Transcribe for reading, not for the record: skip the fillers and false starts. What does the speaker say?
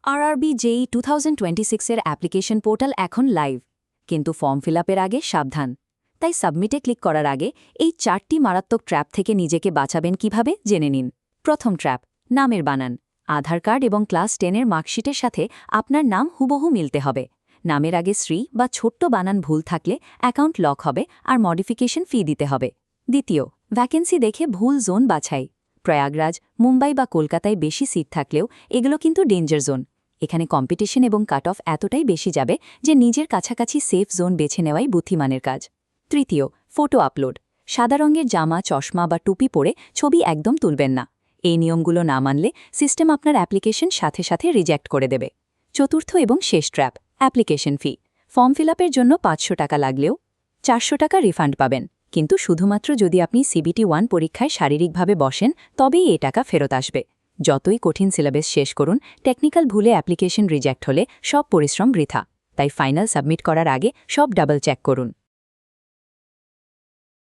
RRB জেই 2026 এর application portal এখন live, কিন্তু ফর্ম ফিল আপের আগে সাবধান। তাই সাবমিটে ক্লিক করার আগে এই 4টি মারাত্মক ট্র্যাপ থেকে নিজেকে বাঁচাবেন কিভাবে জেনে নিন। প্রথম ট্র্যাপ, নামের বানান। আধার কার্ড এবং ক্লাস 10-এর মার্কশিটের সাথে আপনার নাম হুবহু মিলতে হবে। নামের আগে শ্রী বা ছোট্ট বানান ভুল থাকলে অ্যাকাউন্ট লক হবে আর মডিফিকেশন ফি দিতে হবে। দ্বিতীয়, ভ্যাকেন্সি দেখে ভুল জোন বাছাই। প্রয়াগরাজ, মুম্বাই বা কলকাতায় বেশি সিট থাকলেও এগুলো কিন্তু ডেঞ্জার জোন। এখানে কম্পিটিশন এবং কাট অফ এতটাই বেশি যাবে যে নিজের কাছাকাছি সেফ জোন বেছে নেওয়াই বুদ্ধিমানের কাজ। তৃতীয়, ফটো আপলোড। সাদা রঙের জামা, চশমা বা টুপি পরে ছবি একদম তুলবেন না। এই নিয়মগুলো না মানলে সিস্টেম আপনার অ্যাপ্লিকেশন সাথে সাথে রিজেক্ট করে দেবে। চতুর্থ এবং শেষ trap, application fee. Form fill আপের জন্য 500 টাকা লাগলেও 400 টাকা রিফান্ড পাবেন, কিন্তু শুধুমাত্র যদি আপনি CBT 1 পরীক্ষায় শারীরিকভাবে বসেন তবেই এই টাকা ফেরত আসবে। যতই কঠিন সিলেবাস শেষ করুন, টেকনিক্যাল ভুলে অ্যাপ্লিকেশন রিজেক্ট হলে সব পরিশ্রম বৃথা। তাই ফাইনাল সাবমিট করার আগে সব ডাবল চেক করুন।